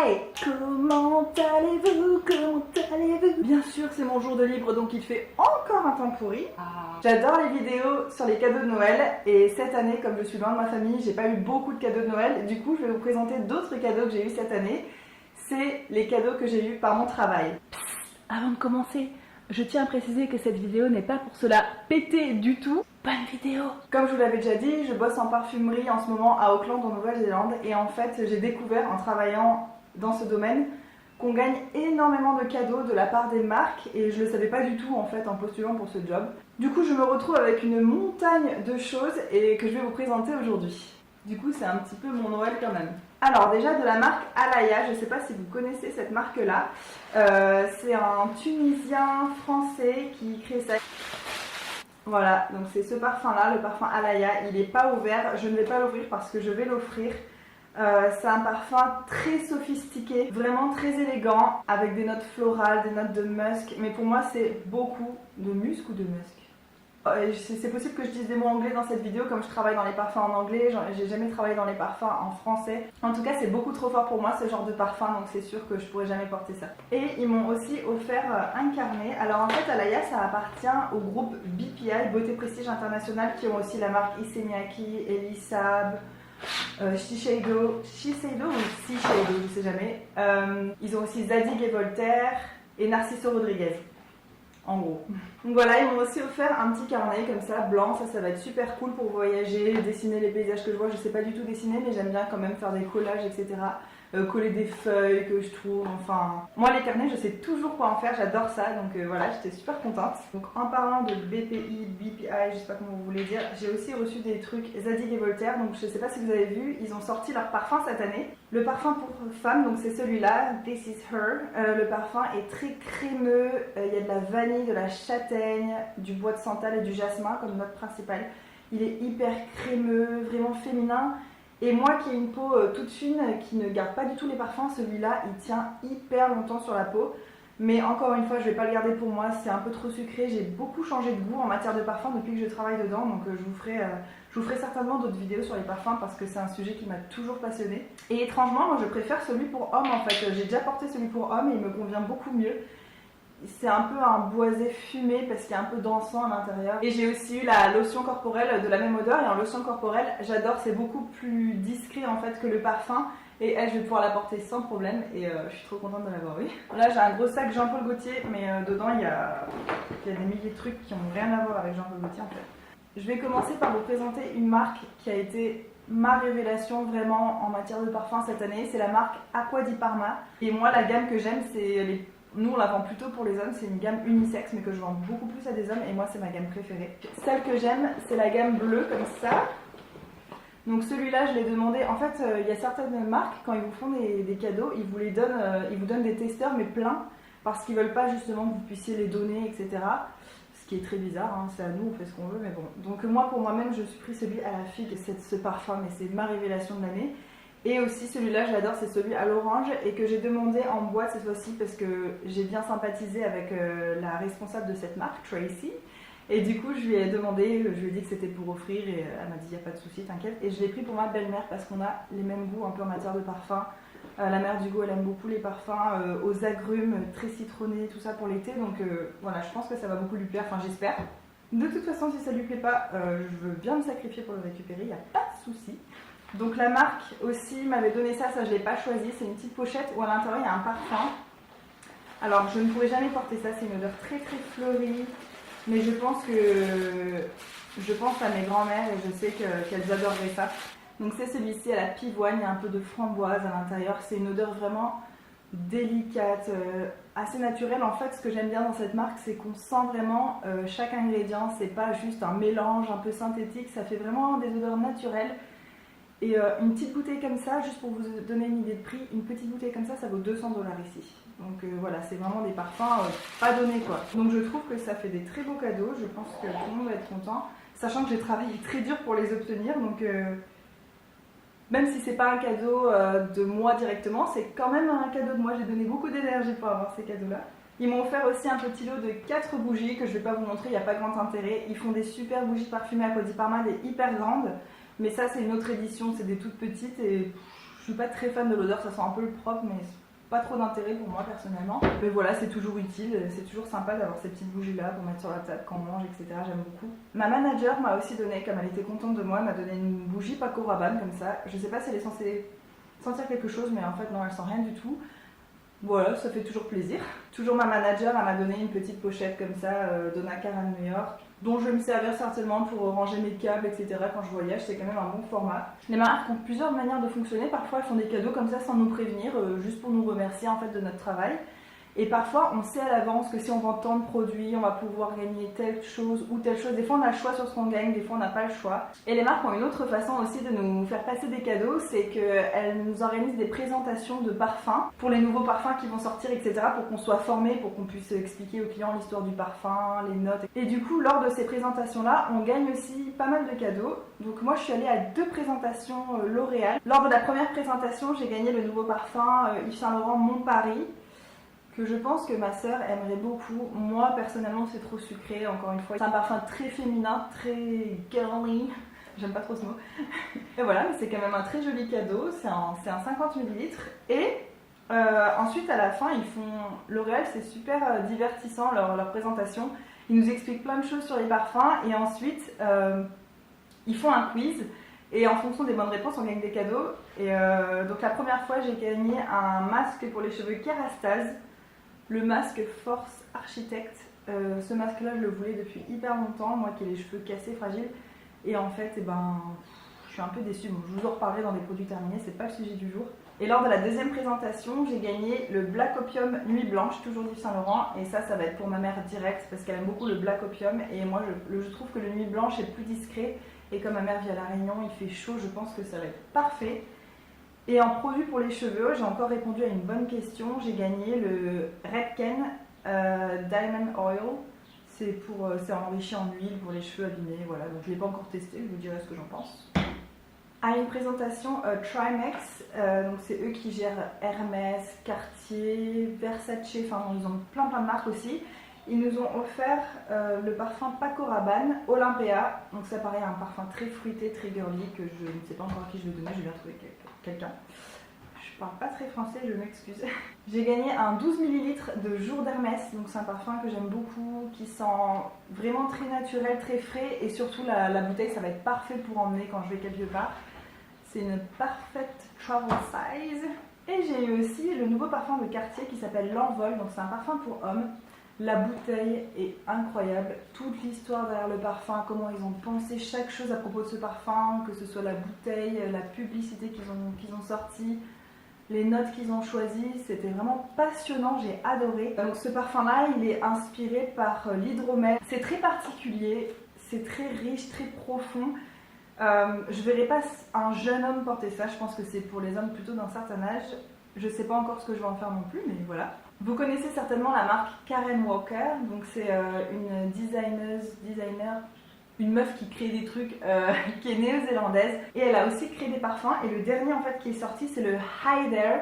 Hey, comment allez-vous? Comment allez-vous? Bien sûr, c'est mon jour de libre, donc il fait encore un temps pourri. J'adore les vidéos sur les cadeaux de Noël, et cette année, comme je suis loin de ma famille, j'ai pas eu beaucoup de cadeaux de Noël. Du coup, je vais vous présenter d'autres cadeaux que j'ai eu cette année. C'est les cadeaux que j'ai eu par mon travail. Avant de commencer, je tiens à préciser que cette vidéo n'est pas pour se la péter du tout. Bonne vidéo! Comme je vous l'avais déjà dit, je bosse en parfumerie en ce moment à Auckland en Nouvelle-Zélande, et en fait j'ai découvert en travaillant dans ce domaine qu'on gagne énormément de cadeaux de la part des marques, et je le savais pas du tout en fait en postulant pour ce job. Du coup je me retrouve avec une montagne de choses et que je vais vous présenter aujourd'hui. Du coup c'est un petit peu mon Noël quand même. Alors déjà de la marque Alaïa, je ne sais pas si vous connaissez cette marque là, c'est un Tunisien français qui crée ça. Voilà, donc c'est ce parfum là, le parfum Alaïa, il n'est pas ouvert, je ne vais pas l'ouvrir parce que je vais l'offrir. C'est un parfum très sophistiqué, vraiment très élégant, avec des notes florales, des notes de musk, mais pour moi c'est beaucoup de musc ou de musk. C'est possible que je dise des mots anglais dans cette vidéo, comme je travaille dans les parfums en anglais, j'ai jamais travaillé dans les parfums en français. En tout cas c'est beaucoup trop fort pour moi ce genre de parfum, donc c'est sûr que je pourrais jamais porter ça. Et ils m'ont aussi offert un carnet. Alors en fait Alaïa ça appartient au groupe BPI, Beauté Prestige International, qui ont aussi la marque Issey Miyake, Elisab, Shiseido ou Shiseido, je sais jamais. Ils ont aussi Zadig et Voltaire et Narciso Rodriguez. En gros. Donc voilà, ils m'ont aussi offert un petit carnet comme ça, blanc, ça va être super cool pour voyager, dessiner les paysages que je vois. Je sais pas du tout dessiner, mais j'aime bien quand même faire des collages, etc. Coller des feuilles que je trouve, enfin... Moi les carnets, je sais toujours quoi en faire, j'adore ça, donc voilà, j'étais super contente. Donc en parlant de BPI, je sais pas comment vous voulez dire, j'ai aussi reçu des trucs Zadig et Voltaire, donc je sais pas si vous avez vu, ils ont sorti leur parfum cette année. Le parfum pour femmes, donc c'est celui-là, This Is Her. Le parfum est très crémeux, il y a de la vanille, de la châtaigne, du bois de santal et du jasmin comme note principale. Il est hyper crémeux, vraiment féminin. Et moi qui ai une peau toute fine, qui ne garde pas du tout les parfums, celui-là il tient hyper longtemps sur la peau. Mais encore une fois, je ne vais pas le garder pour moi, c'est un peu trop sucré. J'ai beaucoup changé de goût en matière de parfum depuis que je travaille dedans, donc je vous ferai certainement d'autres vidéos sur les parfums parce que c'est un sujet qui m'a toujours passionnée. Et étrangement, moi je préfère celui pour homme en fait. J'ai déjà porté celui pour homme et il me convient beaucoup mieux. C'est un peu un boisé fumé parce qu'il y a un peu d'encens à l'intérieur. Et j'ai aussi eu la lotion corporelle de la même odeur. Et en lotion corporelle, j'adore, c'est beaucoup plus discret en fait que le parfum. Et elle, je vais pouvoir la porter sans problème. Et je suis trop contente de l'avoir eu. Là, j'ai un gros sac Jean-Paul Gaultier, mais dedans, il y a des milliers de trucs qui n'ont rien à voir avec Jean-Paul Gaultier en fait. Je vais commencer par vous présenter une marque qui a été ma révélation vraiment en matière de parfum cette année. C'est la marque Acqua di Parma. Et moi, la gamme que j'aime, c'est les... Nous on la vend plutôt pour les hommes, c'est une gamme unisexe mais que je vends beaucoup plus à des hommes et moi c'est ma gamme préférée. Celle que j'aime c'est la gamme bleue comme ça. Donc celui-là je l'ai demandé, en fait il y a certaines marques quand ils vous font des cadeaux, ils vous donnent des testeurs mais pleins parce qu'ils veulent pas justement que vous puissiez les donner etc. Ce qui est très bizarre, hein. C'est à nous, on fait ce qu'on veut mais bon. Donc moi pour moi-même je suis pris celui à la figue, ce parfum mais c'est ma révélation de l'année. Et aussi celui-là, je l'adore, c'est celui à l'orange et que j'ai demandé en boîte cette fois-ci parce que j'ai bien sympathisé avec la responsable de cette marque, Tracy. Et du coup, je lui ai demandé, je lui ai dit que c'était pour offrir et elle m'a dit, il n'y a pas de souci, t'inquiète. Et je l'ai pris pour ma belle-mère parce qu'on a les mêmes goûts un peu en matière de parfum. La mère d'Hugo, elle aime beaucoup les parfums aux agrumes, très citronnés, tout ça pour l'été. Donc voilà, je pense que ça va beaucoup lui plaire, enfin j'espère. De toute façon, si ça lui plaît pas, je veux bien me sacrifier pour le récupérer, il n'y a pas de souci. Donc la marque aussi m'avait donné ça, je ne l'ai pas choisi, c'est une petite pochette où à l'intérieur il y a un parfum. Alors je ne pourrais jamais porter ça, c'est une odeur très très fleurie, mais je pense à mes grands-mères et je sais qu'elles adoreraient ça. Donc c'est celui-ci à la pivoine, il y a un peu de framboise à l'intérieur, c'est une odeur vraiment délicate, assez naturelle. En fait ce que j'aime bien dans cette marque c'est qu'on sent vraiment chaque ingrédient, c'est pas juste un mélange un peu synthétique, ça fait vraiment des odeurs naturelles. Et une petite bouteille comme ça, juste pour vous donner une idée de prix, une petite bouteille comme ça vaut 200$ ici. Donc voilà, c'est vraiment des parfums pas donnés quoi. Donc je trouve que ça fait des très beaux cadeaux, je pense que tout le monde va être content. Sachant que j'ai travaillé très dur pour les obtenir, donc même si c'est pas un cadeau de moi directement, c'est quand même un cadeau de moi. J'ai donné beaucoup d'énergie pour avoir ces cadeaux-là. Ils m'ont offert aussi un petit lot de 4 bougies que je vais pas vous montrer, il n'y a pas grand intérêt. Ils font des super bougies parfumées à Acqua di Parma, des hyper grandes. Mais ça c'est une autre édition, c'est des toutes petites et suis pas très fan de l'odeur, ça sent un peu le propre, mais pas trop d'intérêt pour moi personnellement. Mais voilà, c'est toujours utile, c'est toujours sympa d'avoir ces petites bougies là pour mettre sur la table quand on mange, etc. J'aime beaucoup. Ma manager m'a aussi donné, comme elle était contente de moi, elle m'a donné une bougie Paco Rabanne comme ça. Je sais pas si elle est censée sentir quelque chose, mais en fait non, elle sent rien du tout. Voilà, ça fait toujours plaisir. Toujours ma manager, elle m'a donné une petite pochette comme ça, Donna Karan New York, dont je vais me servir certainement pour ranger mes câbles, etc. quand je voyage. C'est quand même un bon format. Les marques ont plusieurs manières de fonctionner. Parfois, elles font des cadeaux comme ça sans nous prévenir, juste pour nous remercier en fait de notre travail. Et parfois, on sait à l'avance que si on vend tant de produits, on va pouvoir gagner telle chose ou telle chose. Des fois, on a le choix sur ce qu'on gagne, des fois, on n'a pas le choix. Et les marques ont une autre façon aussi de nous faire passer des cadeaux, c'est qu'elles nous organisent des présentations de parfums pour les nouveaux parfums qui vont sortir, etc. pour qu'on soit formé, pour qu'on puisse expliquer aux clients l'histoire du parfum, les notes. Et du coup, lors de ces présentations-là, on gagne aussi pas mal de cadeaux. Donc moi, je suis allée à 2 présentations L'Oréal. Lors de la première présentation, j'ai gagné le nouveau parfum Yves Saint Laurent Mon Paris, que je pense que ma sœur aimerait beaucoup. Moi, personnellement, c'est trop sucré, encore une fois. C'est un parfum très féminin, très girly. J'aime pas trop ce mot. Et voilà, mais c'est quand même un très joli cadeau. C'est un 50 ml. Et ensuite, à la fin, ils font... L'Oréal, c'est super divertissant, leur présentation. Ils nous expliquent plein de choses sur les parfums. Et ensuite, ils font un quiz. Et en fonction des bonnes réponses, on gagne des cadeaux. Et donc, la première fois, j'ai gagné un masque pour les cheveux Kérastase. Le masque Force Architect, ce masque-là, je le voulais depuis hyper longtemps, moi qui ai les cheveux cassés, fragiles. Et en fait, je suis un peu déçue. Bon, je vous en reparlerai dans les produits terminés, c'est pas le sujet du jour. Et lors de la deuxième présentation, j'ai gagné le Black Opium Nuit Blanche, toujours d'Yves Saint Laurent. Et ça va être pour ma mère direct, parce qu'elle aime beaucoup le Black Opium. Et moi, je trouve que le Nuit Blanche est plus discret. Et comme ma mère vit à La Réunion, il fait chaud, je pense que ça va être parfait. Et en produit pour les cheveux, j'ai encore répondu à une bonne question. J'ai gagné le Redken Diamond Oil. C'est enrichi en huile pour les cheveux abîmés. Voilà, donc je ne l'ai pas encore testé, je vous dirai ce que j'en pense. À une présentation Trimex, donc c'est eux qui gèrent Hermès, Cartier, Versace, enfin ils ont plein de marques aussi. Ils nous ont offert le parfum Paco Rabanne Olympia. Donc ça paraît un parfum très fruité, très girly, que je ne sais pas encore à qui je vais donner, je vais retrouver quelqu'un. Je parle pas très français, je m'excuse. J'ai gagné un 12 ml de Jour d'Hermès, donc c'est un parfum que j'aime beaucoup, qui sent vraiment très naturel, très frais, et surtout la bouteille, ça va être parfait pour emmener quand je vais quelque part. C'est une Perfect Travel Size. Et j'ai eu aussi le nouveau parfum de Cartier qui s'appelle L'Envol, donc c'est un parfum pour hommes. La bouteille est incroyable, toute l'histoire derrière le parfum, comment ils ont pensé chaque chose à propos de ce parfum, que ce soit la bouteille, la publicité qu'ils ont sortie, les notes qu'ils ont choisies, c'était vraiment passionnant, j'ai adoré. Donc ce parfum-là, il est inspiré par l'hydromel. C'est très particulier, c'est très riche, très profond. Je verrai pas un jeune homme porter ça, je pense que c'est pour les hommes plutôt d'un certain âge. Je sais pas encore ce que je vais en faire non plus, mais voilà. Vous connaissez certainement la marque Karen Walker, donc c'est une designer, une meuf qui crée des trucs, qui est néo-zélandaise, et elle a aussi créé des parfums, et le dernier en fait qui est sorti c'est le Hyder,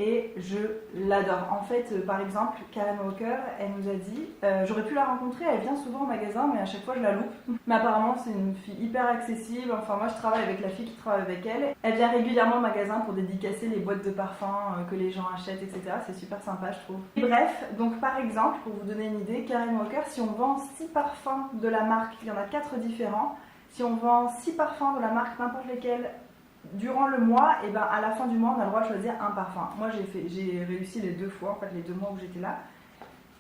et je l'adore. En fait, par exemple, Karen Walker, elle nous a dit, j'aurais pu la rencontrer, elle vient souvent au magasin, mais à chaque fois je la loupe. Mais apparemment, c'est une fille hyper accessible. Enfin, moi, je travaille avec la fille qui travaille avec elle. Elle vient régulièrement au magasin pour dédicacer les boîtes de parfums que les gens achètent, etc. C'est super sympa, je trouve. Et bref, donc par exemple, pour vous donner une idée, Karen Walker, si on vend 6 parfums de la marque, il y en a 4 différents. Si on vend 6 parfums de la marque, n'importe lesquels, durant le mois, et ben à la fin du mois, on a le droit de choisir un parfum. Moi, j'ai réussi les 2 fois, en fait, les 2 mois où j'étais là.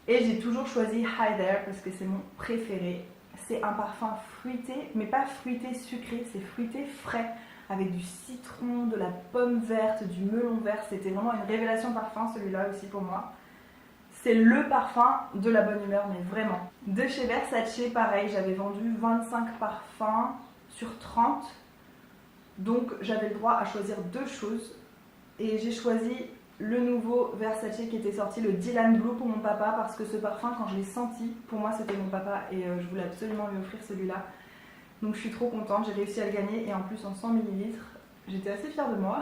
Et j'ai toujours choisi Hyder parce que c'est mon préféré. C'est un parfum fruité, mais pas fruité sucré, c'est fruité frais, avec du citron, de la pomme verte, du melon vert. C'était vraiment une révélation parfum, celui-là aussi pour moi. C'est le parfum de la bonne humeur, mais vraiment. De chez Versace, pareil, j'avais vendu 25 parfums sur 30. Donc j'avais le droit à choisir 2 choses. Et j'ai choisi le nouveau Versace qui était sorti, le Dylan Blue pour mon papa, parce que ce parfum, quand je l'ai senti, pour moi c'était mon papa et je voulais absolument lui offrir celui-là. Donc je suis trop contente, j'ai réussi à le gagner et en plus en 100 ml. J'étais assez fière de moi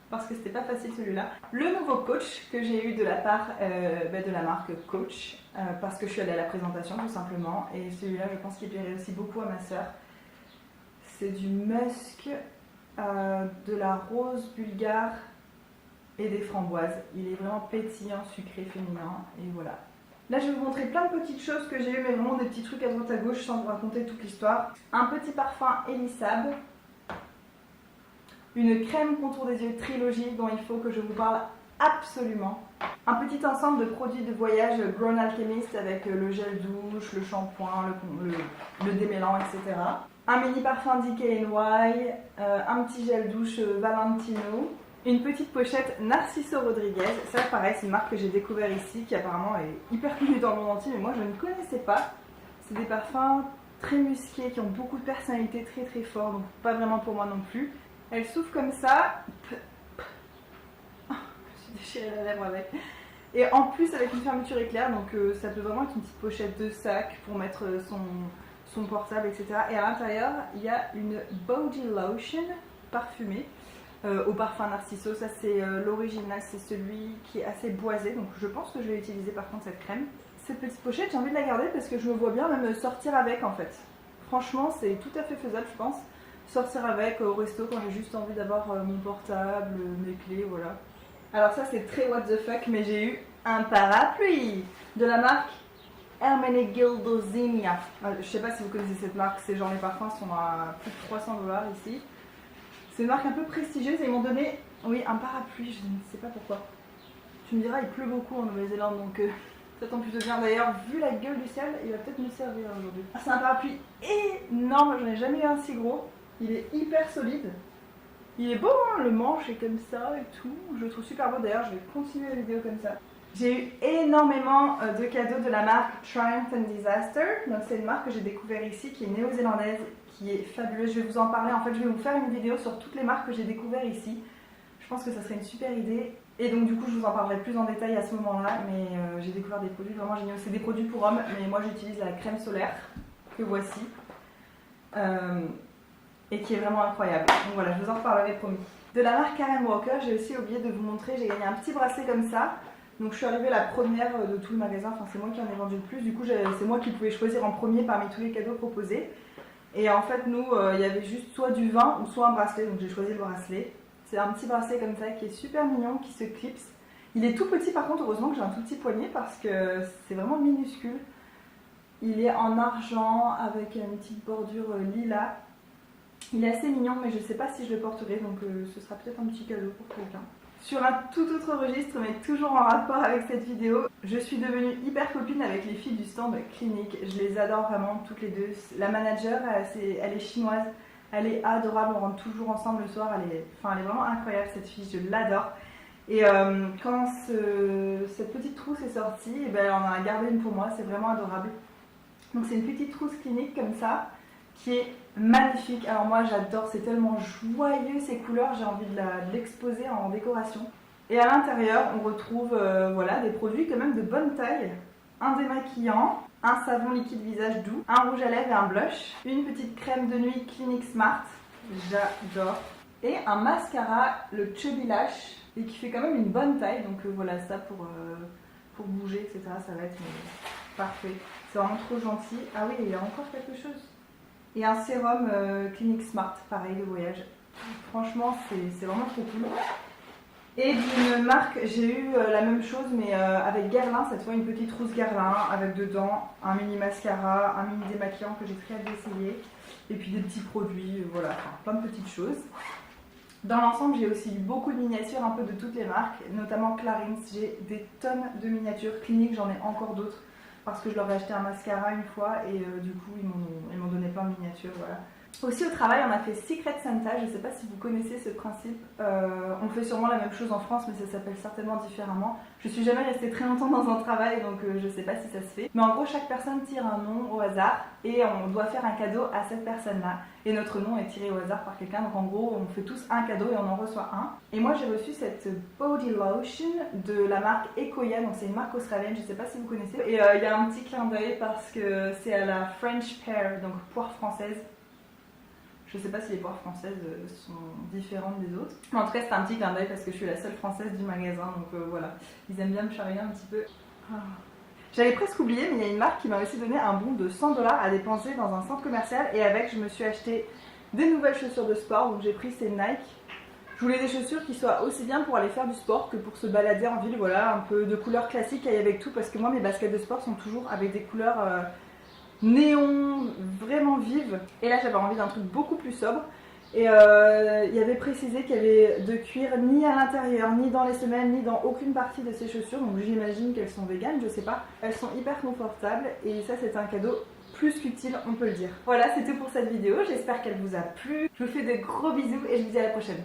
parce que c'était pas facile celui-là. Le nouveau Coach que j'ai eu de la part de la marque Coach, parce que je suis allée à la présentation tout simplement, et celui-là je pense qu'il plairait aussi beaucoup à ma soeur. C'est du musk de la rose bulgare et des framboises. Il est vraiment pétillant, sucré, féminin et voilà. Là je vais vous montrer plein de petites choses que j'ai eu, mais vraiment des petits trucs à droite à gauche sans vous raconter toute l'histoire. Un petit parfum Elissab, une crème contour des yeux Trilogy dont il faut que je vous parle absolument. Un petit ensemble de produits de voyage Grown Alchemist avec le gel douche, le shampoing, le démêlant, etc. Un mini parfum DKNY, un petit gel douche Valentino, une petite pochette Narciso Rodriguez. Ça pareil, c'est une marque que j'ai découvert ici qui apparemment est hyper connue dans le monde entier, mais moi je ne connaissais pas. C'est des parfums très musqués qui ont beaucoup de personnalité, très très fort, donc pas vraiment pour moi non plus. Elle souffle comme ça. Je me suis déchiré la lèvre avec. Et en plus avec une fermeture éclair, donc ça peut vraiment être une petite pochette de sac pour mettre son portable, etc. Et à l'intérieur, il y a une body lotion parfumée au parfum Narciso. Ça c'est l'original, c'est celui qui est assez boisé, donc je pense que je vais utiliser par contre cette crème. Cette petite pochette, j'ai envie de la garder parce que je me vois bien même sortir avec en fait. Franchement, c'est tout à fait faisable, je pense. Sortir avec au resto quand j'ai juste envie d'avoir mon portable, mes clés, voilà. Alors ça c'est très what the fuck, mais j'ai eu un parapluie de la marque Hermenegildo Zegna. Je sais pas si vous connaissez cette marque, ces genre les parfums sont à plus de 300 $ ici. C'est une marque un peu prestigieuse et ils m'ont donné, oui, un parapluie, je ne sais pas pourquoi. Tu me diras, il pleut beaucoup en Nouvelle-Zélande, donc ça tombe plutôt bien. D'ailleurs, vu la gueule du ciel, il va peut-être me servir aujourd'hui. C'est un parapluie énorme, j'en ai jamais eu un si gros. Il est hyper solide. Il est beau, hein, le manche est comme ça et tout. Je le trouve super beau, d'ailleurs, je vais continuer la vidéo comme ça. J'ai eu énormément de cadeaux de la marque Triumph and Disaster. Donc c'est une marque que j'ai découvert ici, qui est néo-zélandaise, qui est fabuleuse. Je vais vous en parler. En fait, je vais vous faire une vidéo sur toutes les marques que j'ai découvert ici. Je pense que ça serait une super idée. Et donc du coup, je vous en parlerai plus en détail à ce moment-là. Mais j'ai découvert des produits vraiment géniaux. C'est des produits pour hommes, mais moi j'utilise la crème solaire que voici. Et qui est vraiment incroyable. Donc voilà, je vous en reparlerai promis. De la marque Karen Walker, j'ai aussi oublié de vous montrer, j'ai gagné un petit bracelet comme ça. Donc je suis arrivée la première de tout le magasin, enfin c'est moi qui en ai vendu le plus, du coup c'est moi qui pouvais choisir en premier parmi tous les cadeaux proposés. Et en fait nous, il y avait juste soit du vin ou soit un bracelet, donc j'ai choisi le bracelet. C'est un petit bracelet comme ça qui est super mignon, qui se clipse. Il est tout petit par contre, heureusement que j'ai un tout petit poignet parce que c'est vraiment minuscule. Il est en argent avec une petite bordure lilas. Il est assez mignon, mais je ne sais pas si je le porterai, donc ce sera peut-être un petit cadeau pour quelqu'un. Sur un tout autre registre, mais toujours en rapport avec cette vidéo, je suis devenue hyper copine avec les filles du stand Clinique. Je les adore vraiment toutes les deux. La manager, elle est chinoise, elle est adorable, on rentre toujours ensemble le soir. Elle est vraiment incroyable cette fille, je l'adore. Et quand cette petite trousse est sortie, et ben, on en a gardé une pour moi, c'est vraiment adorable. Donc c'est une petite trousse Clinique comme ça, qui est magnifique. Alors moi j'adore, c'est tellement joyeux ces couleurs, j'ai envie de l'exposer en décoration. Et à l'intérieur on retrouve voilà, des produits quand même de bonne taille. Un démaquillant, un savon liquide visage doux, un rouge à lèvres et un blush, une petite crème de nuit Clinique Smart, j'adore, et un mascara, le Chubby Lash, et qui fait quand même une bonne taille, donc voilà, ça pour bouger, etc. ça va être parfait. C'est vraiment trop gentil. Ah oui, il y a encore quelque chose. Et un sérum Clinique Smart, pareil, de voyage. Franchement, c'est vraiment trop cool. Et d'une marque, j'ai eu la même chose, mais avec Guerlain, cette fois une petite trousse Guerlain, avec dedans un mini mascara, un mini démaquillant que j'ai très hâte d'essayer. Et puis des petits produits, voilà, enfin, plein de petites choses. Dans l'ensemble, j'ai aussi eu beaucoup de miniatures, un peu de toutes les marques, notamment Clarins. J'ai des tonnes de miniatures. Clinique, j'en ai encore d'autres. Parce que je leur ai acheté un mascara une fois et du coup ils m'ont donné plein de miniatures, voilà. Aussi au travail on a fait Secret Santa, je ne sais pas si vous connaissez ce principe, on fait sûrement la même chose en France mais ça s'appelle certainement différemment. Je suis jamais restée très longtemps dans un travail donc je ne sais pas si ça se fait. Mais en gros chaque personne tire un nom au hasard et on doit faire un cadeau à cette personne là. Et notre nom est tiré au hasard par quelqu'un, donc en gros on fait tous un cadeau et on en reçoit un. Et moi j'ai reçu cette body lotion de la marque Ecoya, donc c'est une marque australienne, je ne sais pas si vous connaissez. Et il y a un petit clin d'œil parce que c'est à la French pear, donc poire française. Je sais pas si les poires françaises sont différentes des autres. Mais en tout cas, c'est un petit clin d'œil parce que je suis la seule française du magasin. Donc voilà, ils aiment bien me charrier un petit peu. J'avais presque oublié, mais il y a une marque qui m'a aussi donné un bon de 100 $ à dépenser dans un centre commercial. Et avec, je me suis acheté des nouvelles chaussures de sport, donc j'ai pris ces Nike. Je voulais des chaussures qui soient aussi bien pour aller faire du sport que pour se balader en ville, voilà, un peu de couleurs classiques et avec tout, parce que moi mes baskets de sport sont toujours avec des couleurs néon, vraiment vives. Et là j'avais envie d'un truc beaucoup plus sobre. Et il y avait précisé qu'il y avait de cuir ni à l'intérieur, ni dans les semelles, ni dans aucune partie de ces chaussures. Donc j'imagine qu'elles sont véganes, je sais pas. Elles sont hyper confortables et ça c'est un cadeau plus qu'utile, on peut le dire. Voilà, c'est tout pour cette vidéo. J'espère qu'elle vous a plu. Je vous fais de gros bisous et je vous dis à la prochaine.